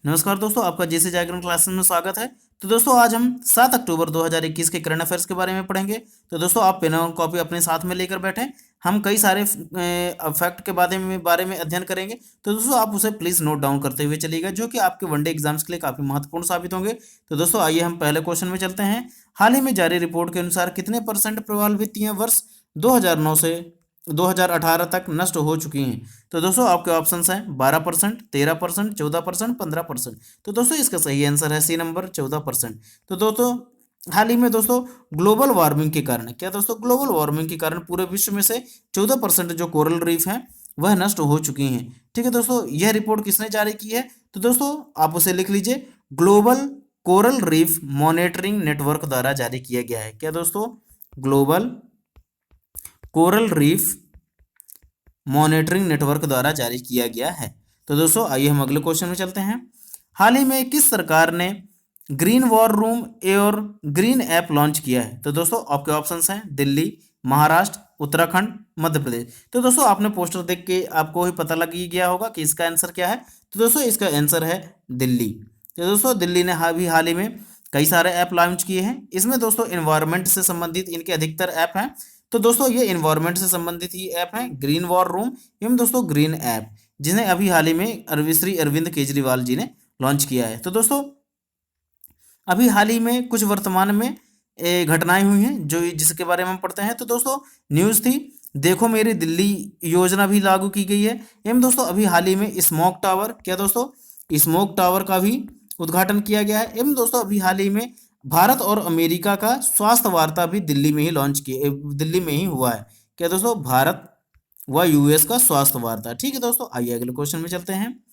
नमस्कार दोस्तों, आपका जेसे जागरण क्लासेस में स्वागत है। तो दोस्तों आज हम 7 अक्टूबर 2021 के करंट अफेयर्स के बारे में पढ़ेंगे। तो दोस्तों आप पेन और कॉपी अपने साथ में लेकर बैठें। हम कई सारे फैक्ट के बारे में अध्ययन करेंगे। तो दोस्तों आप उसे प्लीज़ नोट डाउन करते हुए चलिएगा, जो कि आपके वनडे एग्जाम्स के लिए काफ़ी महत्वपूर्ण साबित होंगे। तो दोस्तों आइए हम पहले क्वेश्चन में चलते हैं। हाल ही में जारी रिपोर्ट के अनुसार कितने परसेंट प्रवाल वर्ष 2009 से 2018 तक नष्ट हो चुकी हैं। तो दोस्तों आपके ऑप्शंस हैं 12%, 13%, 14%, 15%। तो दोस्तों इसका सही आंसर है सी नंबर 14%। तो दोस्तों हाल ही में दोस्तों ग्लोबल वार्मिंग के कारण, क्या दोस्तों, ग्लोबल वार्मिंग के कारण पूरे विश्व में से 14% जो कोरल रीफ हैं वह नष्ट हो चुकी हैं। ठीक है दोस्तों, यह रिपोर्ट किसने जारी की है? तो दोस्तों आप उसे लिख लीजिए, global coral reef monitoring network द्वारा जारी किया गया है। क्या दोस्तों? Global coral reef monitoring network द्वारा जारी किया गया है। तो दोस्तों आइए हम अगले क्वेश्चन में चलते हैं। हाल ही में किस सरकार ने ग्रीन वॉर रूम और ग्रीन ऐप लॉन्च किया है? तो दोस्तों आपके ऑप्शंस हैं दिल्ली, महाराष्ट्र, उत्तराखंड, मध्य प्रदेश। तो दोस्तों आपने पोस्टर देख के आपको ही पता लग ही गया होगा कि इसका आंसर क्या है। तो दोस्तों इसका आंसर है दिल्ली। तो दोस्तों दिल्ली ने हाल ही में कई सारे ऐप लॉन्च किए हैं। इसमें दोस्तों इन्वायरमेंट से संबंधित इनके अधिकतर ऐप हैं। तो दोस्तों ये इन्वायरमेंट से संबंधित ही ऐप हैं, ग्रीन वॉर रूम एवं दोस्तों ग्रीन ऐप, जिन्हें अभी हाल ही में श्री अरविंद केजरीवाल जी ने लॉन्च किया है। तो दोस्तों अभी हाल ही में कुछ वर्तमान में घटनाएं हुई हैं जो जिसके बारे में हम पढ़ते हैं। तो दोस्तों न्यूज़ थी, देखो मेरी दिल्ली योजना भी लागू की गई है। एवं दोस्तों अभी हाल ही में स्मोक टावर, क्या दोस्तों, स्मोक टावर का भी उद्घाटन किया गया है। एवं दोस्तों अभी हाल ही में भारत और अमेरिका का स्वास्थ्य वार्ता भी दिल्ली में ही दिल्ली में ही हुआ है। क्या दोस्तों? भारत व यूएस का स्वास्थ्य वार्ता। ठीक है दोस्तों, आइए अगले क्वेश्चन में चलते हैं।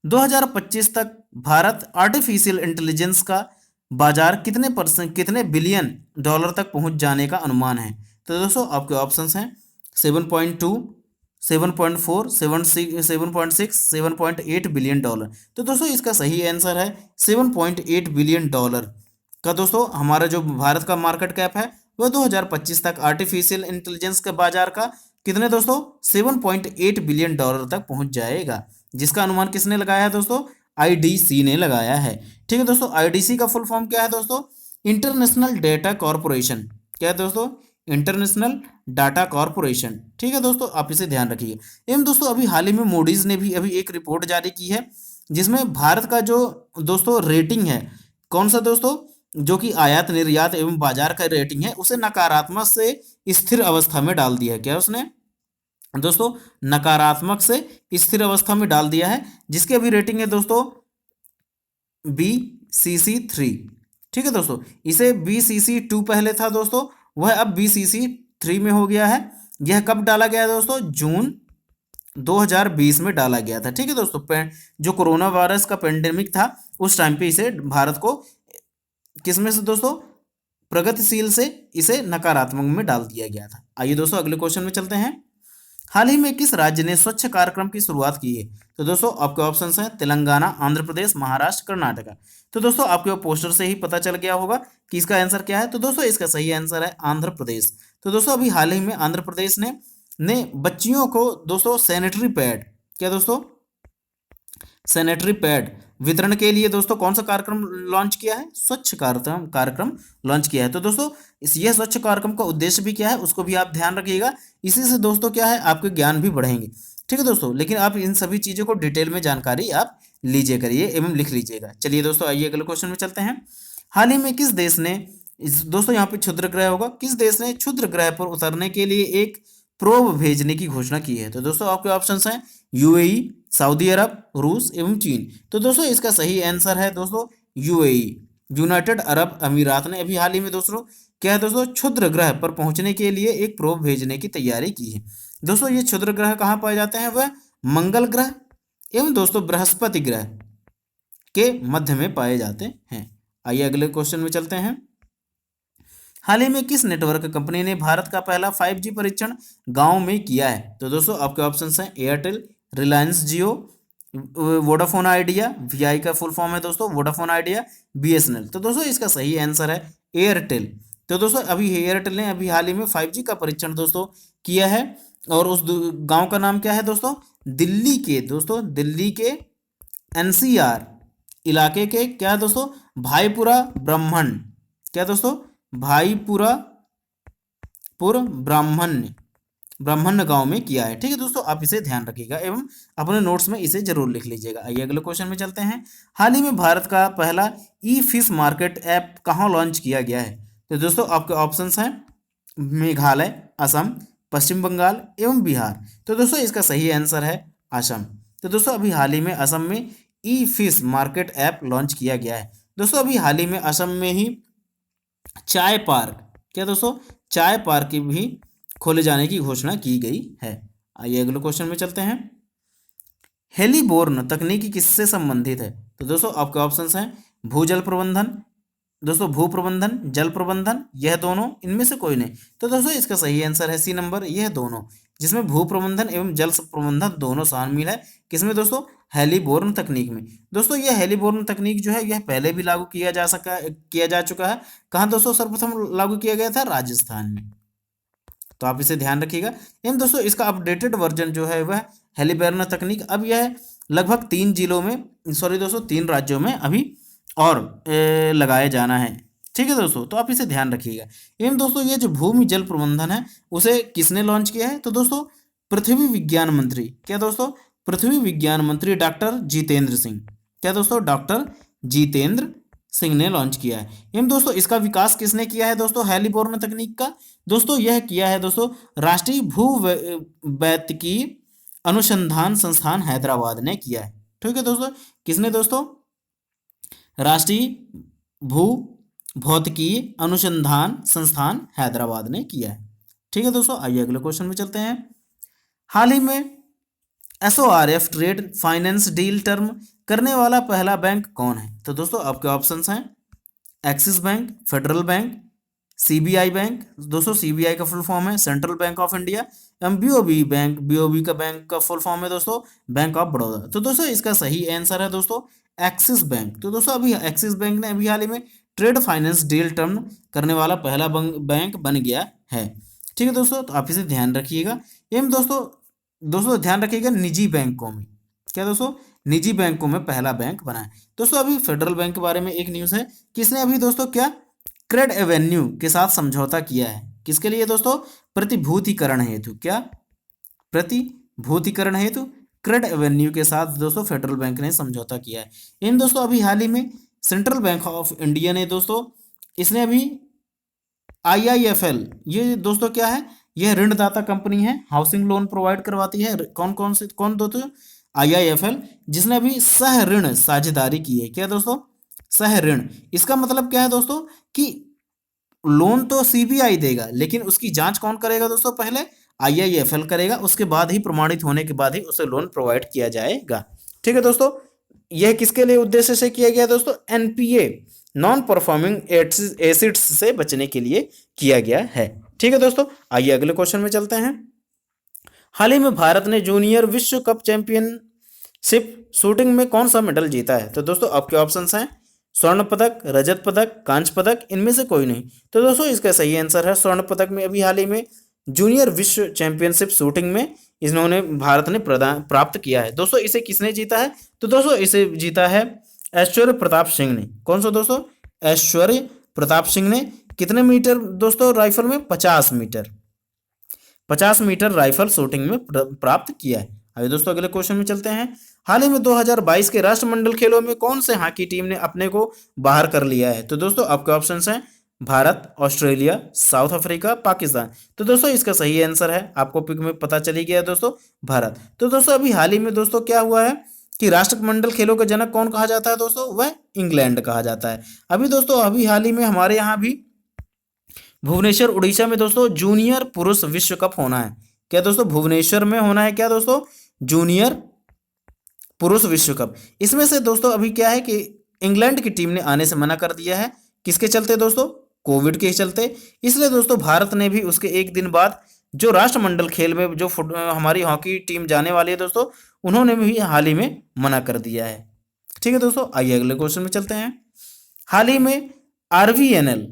2025 तक भारत आर्टिफिशियल इंटेलिजेंस का बाजार कितने बिलियन डॉलर तक पहुंच जाने का अनुमान है? तो दोस्तों आपके ऑप्शंस हैं 7.2, 7.4, 7.6, 7.8 बिलियन डॉलर। तो दोस्तों इसका सही आंसर है 7.8 बिलियन डॉलर का। दोस्तों हमारा जो भारत का मार्केट कैप है वह 2025 तक आर्टिफिशियल इंटेलिजेंस के बाजार का कितने दोस्तों 7.8 बिलियन डॉलर तक पहुंच जाएगा, जिसका अनुमान किसने लगाया है दोस्तों? आईडीसी ने लगाया है। ठीक है दोस्तों, आईडीसी का फुल फॉर्म क्या है दोस्तों? International data corporation. क्या है दोस्तों? International data corporation. ठीक है दोस्तों, आप इसे ध्यान रखिए। एवं दोस्तों अभी हाल ही में मूडीज ने भी अभी एक रिपोर्ट जारी की है, जिसमें भारत का जो दोस्तों रेटिंग है, कौन सा दोस्तों, जो कि आयात निर्यात एवं बाजार का रेटिंग है, उसे नकारात्मक से स्थिर अवस्था में डाल दिया है। क्या उसने दोस्तों? नकारात्मक से स्थिर अवस्था में डाल दिया है, जिसकी अभी रेटिंग है दोस्तों BCC3। ठीक है दोस्तों, इसे BCC2 पहले था दोस्तों, वह अब BCC3 में हो गया है। यह कब डाला गया है दोस्तों? जून 2020 में डाला गया था। ठीक है दोस्तों, जो कोरोना वायरस का पेंडेमिक था उस टाइम पे इसे भारत को किसमें से दोस्तों, प्रगतिशील से इसे नकारात्मक में डाल दिया गया था। आइए दोस्तों अगले क्वेश्चन में चलते हैं। हाल ही में किस राज्य ने स्वच्छ कार्यक्रम की शुरुआत की है? तो दोस्तों आपके ऑप्शंस हैं तेलंगाना, आंध्र प्रदेश, महाराष्ट्र, कर्नाटका। तो दोस्तों आपके पोस्टर से ही पता चल गया होगा कि इसका आंसर क्या है। तो दोस्तों इसका सही आंसर है आंध्र प्रदेश। तो दोस्तों अभी हाल ही में आंध्र प्रदेश ने बच्चियों को दोस्तों सैनिटरी पैड, क्या दोस्तों, सैनिटरी पैड वितरण के लिए दोस्तों कौन सा कार्यक्रम लॉन्च किया है? स्वच्छ कार्यक्रम लॉन्च किया है। तो दोस्तों यह स्वच्छ कार्यक्रम का उद्देश्य भी क्या है उसको भी आप ध्यान रखिएगा। इसी से दोस्तों क्या है, आपके ज्ञान भी बढ़ेंगे। ठीक है दोस्तों, लेकिन आप इन सभी चीज़ों को डिटेल में जानकारी आप लीजिए करिए एवं लिख लीजिएगा। चलिए दोस्तों आइए अगले क्वेश्चन में चलते हैं। हाल ही में किस देश ने दोस्तों, यहाँ पे क्षुद्र ग्रह होगा, किस देश ने क्षुद्र ग्रह पर उतरने के लिए एक प्रोब भेजने की घोषणा की है? तो दोस्तों आपके ऑप्शंस हैं यूएई, सऊदी अरब, रूस एवं चीन। तो दोस्तों इसका सही आंसर है दोस्तों यूएई, यूनाइटेड अरब अमीरात ने अभी हाल ही में दोस्तों क्या है दोस्तों, क्षुद्र ग्रह पर पहुंचने के लिए एक प्रोब भेजने की तैयारी की है। दोस्तों ये क्षुद्र ग्रह कहाँ पाए जाते हैं? वह मंगल ग्रह एवं दोस्तों बृहस्पति ग्रह के मध्य में पाए जाते हैं। आइए अगले क्वेश्चन में चलते हैं। हाल ही में किस नेटवर्क कंपनी ने भारत का पहला 5G परीक्षण गांव में किया है? तो दोस्तों आपके ऑप्शंस हैं एयरटेल, रिलायंस जियो, वोडाफोन आइडिया, VI का फुल फॉर्म है दोस्तों वोडाफोन आइडिया, BSNL। तो दोस्तों इसका सही आंसर है एयरटेल। तो दोस्तों अभी एयरटेल ने अभी हाल ही में 5G का परीक्षण दोस्तों किया है, और उस गांव का नाम क्या है दोस्तों? दिल्ली के NCR इलाके के क्या है दोस्तों, भाईपुरा ब्राह्मण, क्या दोस्तों, भाईपुरा पुर ब्राह्मण्य ब्राह्मण गांव में किया है। ठीक है दोस्तों, आप इसे ध्यान रखिएगा एवं अपने नोट्स में इसे जरूर लिख लीजिएगा। आइए अगले क्वेश्चन में चलते हैं। हाल ही में भारत का पहला ई फिश मार्केट ऐप कहाँ लॉन्च किया गया है? तो दोस्तों आपके ऑप्शंस हैं मेघालय, असम, पश्चिम बंगाल एवं बिहार। तो दोस्तों इसका सही आंसर है असम। तो दोस्तों अभी हाल ही में असम में ई फिश मार्केट ऐप लॉन्च किया गया है। दोस्तों अभी हाल ही में असम में ही चाय पार्क, क्या दोस्तों, चाय पार्क की भी खोले जाने की घोषणा की गई है। आइए अगले क्वेश्चन में चलते हैं। हेलीबोर्न तकनीकी किससे संबंधित है? तो दोस्तों आपके ऑप्शंस हैं भूजल प्रबंधन, दोस्तों भू प्रबंधन, जल प्रबंधन, यह दोनों, इनमें से कोई नहीं। तो दोस्तों इसका सही आंसर है सी नंबर, यह दोनों, जिसमें भू प्रबंधन एवं जल प्रबंधन दोनों शामिल है। किसमें दोस्तों? हेलीबोर्न तकनीक में। दोस्तों यह हेलीबोर्न तकनीक जो है यह पहले भी लागू किया जा चुका है। कहाँ दोस्तों सर्वप्रथम लागू किया गया था? राजस्थान में। तो आप इसे ध्यान रखिएगा। एवं दोस्तों इसका अपडेटेड वर्जन जो है वह हेलीबोर्न तकनीक अब यह लगभग 3 जिलों में, सॉरी दोस्तों 3 राज्यों में अभी और लगाए जाना है। ठीक है दोस्तों, तो आप इसे ध्यान रखिएगा। एवं दोस्तों ये जो भूमि जल प्रबंधन है उसे किसने लॉन्च किया है? तो दोस्तों पृथ्वी विज्ञान मंत्री, क्या दोस्तों, पृथ्वी विज्ञान मंत्री डॉक्टर जितेंद्र सिंह, क्या दोस्तों, डॉक्टर जितेंद्र सिंह ने लॉन्च किया है। एवं दोस्तों इसका विकास किसने किया है दोस्तों हेलीबोर्न तकनीक का? दोस्तों यह किया है दोस्तों राष्ट्रीय भूवैत्तिकी अनुसंधान संस्थान हैदराबाद ने किया है। ठीक है दोस्तों, किसने दोस्तों? राष्ट्रीय भू भौतिकी अनुसंधान संस्थान हैदराबाद ने किया है। ठीक है दोस्तों, आइए अगले क्वेश्चन में चलते हैं। हाल ही में एसओआरएफ ट्रेड फाइनेंस डील टर्म करने वाला पहला बैंक कौन है? तो दोस्तों आपके ऑप्शंस हैं axis bank, federal bank, CBI bank. दोस्तों सीबीआई का फुल फॉर्म है central bank of India. BOB bank, BOB का बैंक का फुल फॉर्म है दोस्तों बैंक ऑफ बड़ौदा। तो दोस्तों इसका सही आंसर है दोस्तों एक्सिस बैंक। तो दोस्तों अभी एक्सिस बैंक ने अभी हाल ही में ट्रेड फाइनेंस डील टर्म करने वाला पहला बैंक बन गया है। ठीक है दोस्तों, तो आप इसे ध्यान रखिएगा। एवं दोस्तों ध्यान रखिएगा निजी बैंकों में, क्या दोस्तों, निजी बैंकों में पहला बैंक बना है। दोस्तों अभी फेडरल बैंक के बारे में एक न्यूज़ है कि इसने अभी दोस्तों क्या क्रेड एवेन्यू के साथ समझौता किया है। किसके लिए दोस्तों? प्रतिभूतिकरण हेतु, क्या? प्रतिभूतिकरण हेतु क्रेड एवेन्यू के साथ दोस्तों फेडरल बैंक ने समझौता किया है। इन दोस्तों अभी हाल ही में सेंट्रल बैंक ऑफ इंडिया ने दोस्तों इसने अभी आईआईएफएल, ये दोस्तों क्या है? यह ऋणदाता कंपनी है, हाउसिंग लोन प्रोवाइड करवाती है। कौन दोस्तों? आईआईएफएल, जिसने अभी सह ऋण साझेदारी की है। क्या दोस्तों? सह ऋण। इसका मतलब क्या है दोस्तों कि लोन तो सीबीआई देगा लेकिन उसकी जांच कौन करेगा दोस्तों? पहले आईआईएफएल करेगा, उसके बाद ही प्रमाणित होने के बाद ही उसे लोन प्रोवाइड किया जाएगा। ठीक है दोस्तों, यह किसके लिए उद्देश्य से किया गया दोस्तों? एनपीए, नॉन परफॉर्मिंग एसिड्स से बचने के लिए किया गया है। ठीक है दोस्तों, आइए अगले क्वेश्चन में चलते हैं। हाल ही में भारत ने जूनियर विश्व कप चैंपियनशिप शूटिंग में कौन सा मेडल जीता है? तो दोस्तों आपके ऑप्शंस हैं स्वर्ण पदक, रजत पदक, कांस्य पदक, इनमें से कोई नहीं। तो दोस्तों इसका सही आंसर है स्वर्ण पदक में अभी हाल ही में जूनियर विश्व चैंपियनशिप शूटिंग में इन्होंने भारत ने प्राप्त किया है। दोस्तों इसे किसने जीता है? तो दोस्तों इसे जीता है ऐश्वर्य प्रताप सिंह ने। कौन सा दोस्तों? ऐश्वर्य प्रताप सिंह ने। कितने मीटर दोस्तों राइफल में? 50 मीटर, 50 मीटर राइफल शूटिंग में प्राप्त किया है। अभी दोस्तों अगले क्वेश्चन में चलते हैं। हाल ही में 2022 के राष्ट्रमंडल खेलों में कौन से हॉकी टीम ने अपने को बाहर कर लिया है? तो दोस्तों आपके ऑप्शंस हैं Bharat, Australia, south Africa, Pakistan. तो दोस्तों इसका सही आंसर है, आपको पिक में पता चली गया दोस्तों, भारत। तो दोस्तों अभी हाल ही में दोस्तों क्या हुआ है कि राष्ट्रमंडल खेलों का जनक कौन कहा जाता है दोस्तों? वह इंग्लैंड कहा जाता है। अभी दोस्तों अभी हाल ही में हमारे यहाँ भी भुवनेश्वर उड़ीसा में दोस्तों जूनियर पुरुष विश्व कप होना है। क्या दोस्तों? भुवनेश्वर में होना है क्या दोस्तों? जूनियर पुरुष विश्व कप। इसमें से दोस्तों अभी क्या है कि इंग्लैंड की टीम ने आने से मना कर दिया है। किसके चलते दोस्तों? कोविड के चलते। इसलिए दोस्तों भारत ने भी उसके एक दिन बाद जो राष्ट्रमंडल खेल में जो हमारी हॉकी टीम जाने वाली है दोस्तों, उन्होंने भी हाल ही में मना कर दिया है। ठीक है दोस्तों, आइए अगले क्वेश्चन में चलते हैं। हाल ही में आरवीएनएल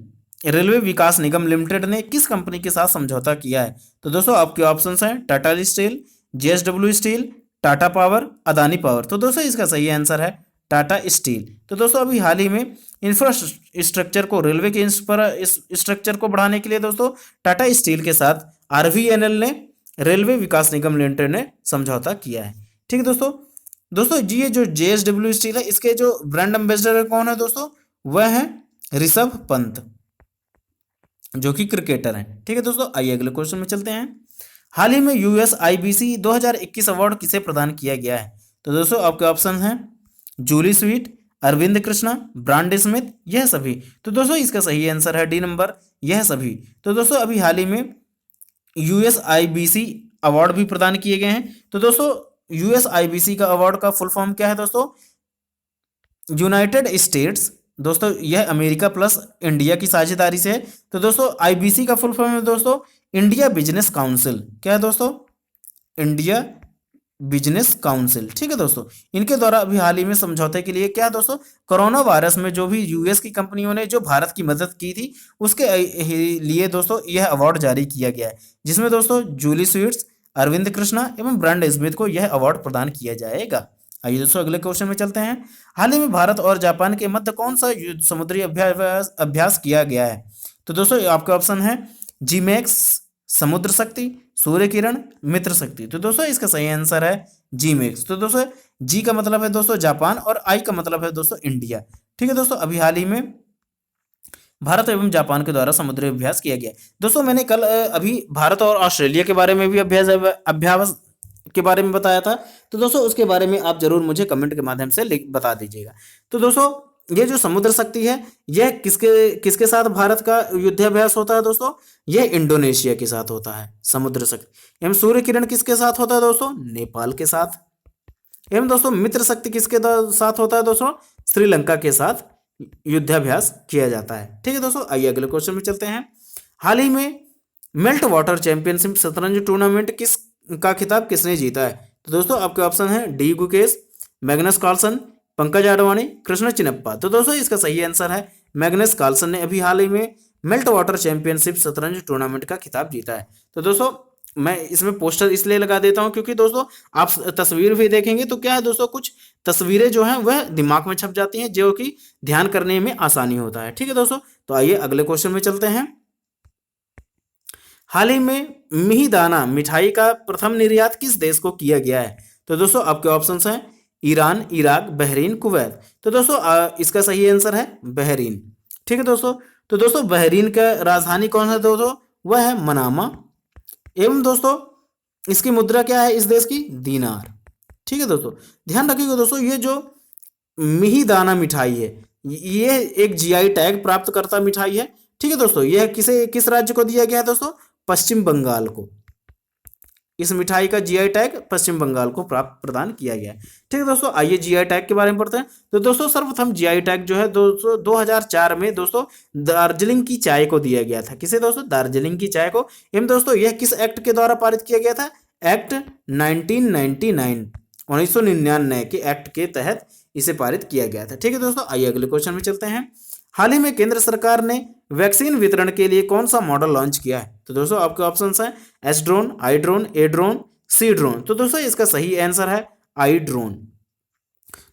रेलवे विकास निगम लिमिटेड ने किस कंपनी के साथ समझौता किया है? तो दोस्तों आपके ऑप्शंस हैं Tata steel, JSW steel, Tata power, Adani power. तो दोस्तों इसका सही आंसर है टाटा स्टील। तो दोस्तों अभी हाल ही में इंफ्रास्ट्रक्चर को, रेलवे के स्ट्रक्चर को बढ़ाने के लिए दोस्तों टाटा स्टील के साथ आरवीएनएल ने, रेलवे विकास निगम लिमिटेड ने समझौता किया है। ठीक है दोस्तों। दोस्तों जी ये जो जेएसडब्ल्यू स्टील है, इसके जो ब्रांड एम्बेसडर कौन है दोस्तों, वह है ऋषभ पंत, जो कि क्रिकेटर हैं। ठीक है दोस्तों, आइए अगले क्वेश्चन में चलते हैं। हाल ही में यूएस आईबीसी 2021 अवार्ड किसे प्रदान किया गया है? तो दोस्तों आपके ऑप्शन हैं Julie Sweet, Arvind Krishna, Brad Smith, यह सभी। तो दोस्तों इसका सही आंसर है डी नंबर, यह सभी। तो दोस्तों अभी हाल ही में यूएस आईबीसी अवार्ड भी प्रदान किए गए हैं। तो दोस्तों यूएस आईबीसी का अवार्ड का फुल फॉर्म क्या है दोस्तों? यूनाइटेड स्टेट्स, दोस्तों यह अमेरिका प्लस इंडिया की साझेदारी से है। तो दोस्तों आईबीसी का फुल फॉर्म है दोस्तों इंडिया बिजनेस काउंसिल। क्या है दोस्तों? India business council. ठीक है दोस्तों, इनके द्वारा अभी हाल ही में समझौते के लिए क्या है दोस्तों, कोरोना वायरस में जो भी यूएस की कंपनियों ने जो भारत की मदद की थी, उसके लिए दोस्तों यह अवार्ड जारी किया गया है, जिसमें दोस्तों जूली स्वीट्स, अरविंद कृष्णा एवं ब्रांड स्मिथ को यह अवार्ड प्रदान किया जाएगा। आइए दोस्तों अगले क्वेश्चन में चलते हैं। हाल ही में भारत और जापान के मध्य कौन सा समुद्री अभ्यास किया गया है? तो दोस्तों आपका ऑप्शन है जीमैक्स, समुद्र शक्ति, सूर्य किरण, मित्र शक्ति। तो दोस्तों इसका सही आंसर है जीमैक्स। तो दोस्तों जी का मतलब है दोस्तों जापान और आई का मतलब है दोस्तों इंडिया। ठीक है दोस्तों, अभी हाल ही में भारत एवं जापान के द्वारा समुद्री अभ्यास किया गया। दोस्तों मैंने कल अभी भारत और ऑस्ट्रेलिया के बारे में भी अभ्यास के बारे में बताया था। तो दोस्तों उसके बारे में आप जरूर मुझे कमेंट के माध्यम से बता दीजिएगा। तो दोस्तों ये जो समुद्र शक्ति है, यह किसके किसके साथ भारत का युद्धाभ्यास होता है दोस्तों? यह इंडोनेशिया के साथ होता है समुद्र शक्ति। एवं सूर्य किरण किसके साथ होता है दोस्तों? नेपाल के साथ। एवं दोस्तों मित्र शक्ति किसके साथ होता है दोस्तों? श्रीलंका के साथ युद्धाभ्यास किया जाता है। ठीक है दोस्तों, आइए अगले क्वेश्चन में चलते हैं। हाल ही में मेल्ट वाटर चैंपियनशिप शतरंज टूर्नामेंट किस का खिताब किसने जीता है? तो दोस्तों आपके ऑप्शन है D Gukesh, Magnus Carlsen, Pankaj Advani, Krishna Chinnappa. तो दोस्तों इसका सही आंसर है मैग्नस कार्लसन ने अभी हाल ही में मेल्ट वाटर चैंपियनशिप शतरंज टूर्नामेंट का खिताब जीता है। तो दोस्तों मैं इसमें पोस्टर इसलिए लगा देता हूं क्योंकि दोस्तों आप तस्वीर भी देखेंगे तो क्या है दोस्तों, कुछ तस्वीरें जो हैं वह दिमाग में छप जाती हैं, जो कि ध्यान करने में आसानी होता है। ठीक है दोस्तों, तो आइए अगले क्वेश्चन में चलते हैं। हाल ही में मिहिदाना मिठाई का प्रथम निर्यात किस देश को किया गया है? तो दोस्तों आपके ऑप्शंस हैं ईरान, इराक, बहरीन, कुवैत। तो दोस्तों इसका सही आंसर है बहरीन। ठीक है दोस्तों, तो दोस्तों बहरीन का राजधानी कौन है दोस्तों? वह है मनामा। एवं दोस्तों इसकी मुद्रा क्या है इस देश की? दीनार। ठीक है दोस्तों, ध्यान रखिएगा दोस्तों ये जो मिहिदाना मिठाई है, ये एक जीआई टैग प्राप्त करता मिठाई है। ठीक है दोस्तों, यह किस राज्य को दिया गया है दोस्तों? पश्चिम बंगाल को। इस मिठाई का जीआई टैग पश्चिम बंगाल को प्राप्त प्रदान किया गया है। ठीक है दोस्तों, आइए जीआई टैग के बारे में पढ़ते हैं। तो दोस्तों सर्वप्रथम जीआई टैग जो है दोस्तों 2004 में दोस्तों दार्जिलिंग की चाय को दिया गया था। किसे दोस्तों? दार्जिलिंग की चाय को। एवं दोस्तों यह किस एक्ट के द्वारा पारित किया गया था? एक्ट 1999 के एक्ट के तहत इसे पारित किया गया था। ठीक है दोस्तों, आइए अगले क्वेश्चन में चलते हैं। हाल ही में केंद्र सरकार ने वैक्सीन वितरण के लिए कौन सा मॉडल लॉन्च किया है? तो दोस्तों आपके ऑप्शंस हैं S drone, I drone, A drone, C drone. तो दोस्तों इसका सही आंसर है आई ड्रोन।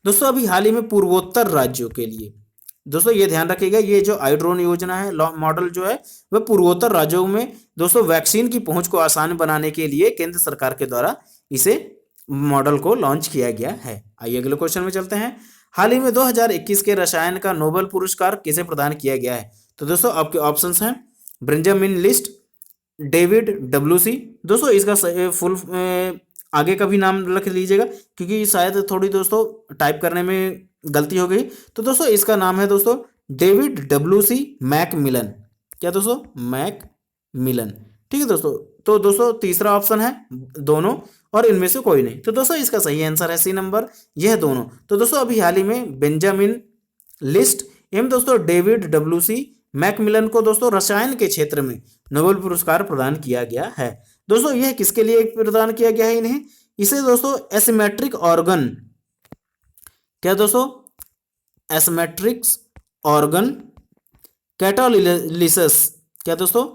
दोस्तों अभी हाल ही में पूर्वोत्तर राज्यों के लिए दोस्तों ये ध्यान रखिएगा, ये जो आई ड्रोन योजना है मॉडल जो है वह पूर्वोत्तर राज्यों में दोस्तों वैक्सीन की पहुंच को आसान बनाने के लिए केंद्र सरकार के द्वारा इसे मॉडल को लॉन्च किया गया है। आइए अगले क्वेश्चन में चलते हैं। हाल ही में 2021 के रसायन का नोबेल पुरस्कार किसे प्रदान किया गया है? तो दोस्तों आपके ऑप्शंस हैं बेंजामिन लिस्ट, डेविड डब्ल्यूसी। दोस्तों इसका फुल आगे का भी नाम रख लीजिएगा क्योंकि शायद थोड़ी दोस्तों टाइप करने में गलती हो गई। तो दोस्तों इसका नाम है दोस्तों डेविड डब्ल्यूसी मैकमिलन। क्या दोस्तों? मैकमिलन। ठीक है दोस्तों, तो दोस्तों तीसरा ऑप्शन है दोनों और इनमें से कोई नहीं। तो दोस्तों इसका सही आंसर है सी नंबर, यह दोनों। तो दोस्तों अभी हाल ही में बेंजामिन लिस्ट एवं दोस्तों डेविड डब्ल्यूसी मैकमिलन को दोस्तों रसायन के क्षेत्र में नोबेल पुरस्कार प्रदान किया गया है। दोस्तों यह किसके लिए प्रदान किया गया है इन्हें? इसे दोस्तों एसिमेट्रिक ऑर्गन, क्या दोस्तों? एसिमेट्रिक्स ऑर्गन कैटालिसिस, क्या दोस्तों?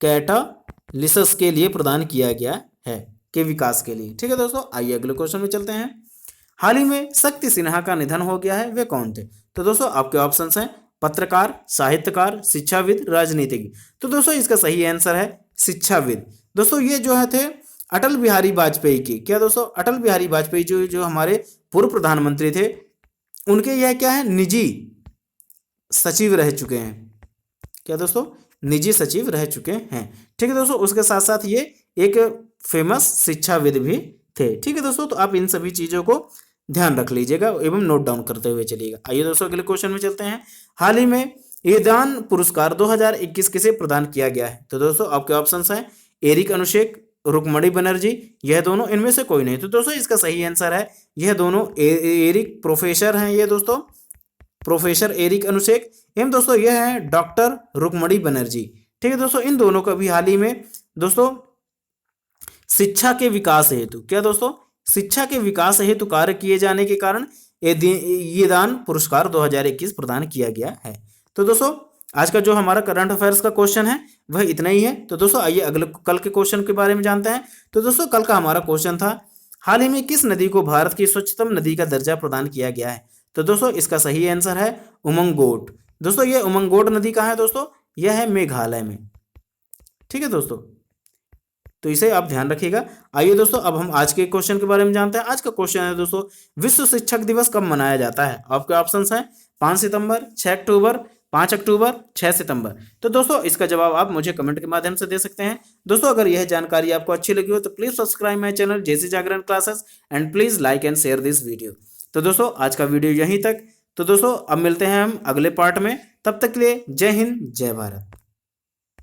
कैटालिसिस के लिए प्रदान किया गया है, के विकास के लिए। ठीक है दोस्तों, आइए अगले क्वेश्चन में चलते हैं। हाल ही में शक्ति सिन्हा का निधन हो गया है, वे कौन थे? तो दोस्तों आपके ऑप्शंस हैं पत्रकार, साहित्यकार, शिक्षाविद, राजनीतिज्ञ। तो दोस्तों इसका सही आंसर है शिक्षाविद। दोस्तों ये जो है थे अटल बिहारी वाजपेयी की, क्या दोस्तों, अटल बिहारी वाजपेयी जो जो हमारे पूर्व प्रधानमंत्री थे, उनके यह क्या है, निजी सचिव रह चुके हैं। क्या दोस्तों, निजी सचिव रह चुके हैं। ठीक है दोस्तों, उसके साथ साथ ये एक फेमस शिक्षाविद भी थे। ठीक है दोस्तों, तो आप इन सभी चीजों को ध्यान रख लीजिएगा एवं नोट डाउन करते हुए चलिएगा। आइए दोस्तों अगले क्वेश्चन में चलते हैं। हाल ही में ईदान पुरस्कार 2021 किसे प्रदान किया गया है? तो दोस्तों आपके ऑप्शंस हैं एरिक अनुशेक, रुक्मणी बनर्जी, यह दोनों, इनमें से कोई नहीं। तो दोस्तों इसका सही आंसर है यह दोनों एरिक प्रोफेसर हैं, ये दोस्तों प्रोफेसर एरिक अनुशेक एवं दोस्तों यह है डॉक्टर रुक्मणी बनर्जी। ठीक है दोस्तों, इन दोनों का भी हाल ही में दोस्तों शिक्षा के विकास हेतु, क्या दोस्तों, शिक्षा के विकास हेतु कार्य किए जाने के कारण ये दान पुरस्कार 2021 प्रदान किया गया है। तो दोस्तों आज का जो हमारा करंट अफेयर्स का क्वेश्चन है वह इतना ही है। तो दोस्तों आइए अगले कल के क्वेश्चन के बारे में जानते हैं। तो दोस्तों कल का हमारा क्वेश्चन था हाल ही में किस नदी को भारत की स्वच्छतम नदी का दर्जा प्रदान किया गया है? तो दोस्तों इसका सही आंसर है उमंगोट। दोस्तों ये उमंगोट नदी कहाँ है दोस्तों? यह है मेघालय में। ठीक है दोस्तों, तो इसे आप ध्यान रखिएगा। आइए दोस्तों अब हम आज के क्वेश्चन के बारे में जानते हैं। आज का क्वेश्चन है दोस्तों विश्व शिक्षक दिवस कब मनाया जाता है? आपके ऑप्शंस हैं 5 सितंबर, 6 अक्टूबर, 5 अक्टूबर, 6 सितंबर। तो दोस्तों इसका जवाब आप मुझे कमेंट के माध्यम से दे सकते हैं। दोस्तों अगर यह जानकारी आपको अच्छी लगी हो तो please subscribe my channel JC Jagran classes and please like and share this video. तो दोस्तों आज का वीडियो यहीं तक। तो दोस्तों अब मिलते हैं हम अगले पार्ट में, तब तक के लिए जय हिंद, जय भारत।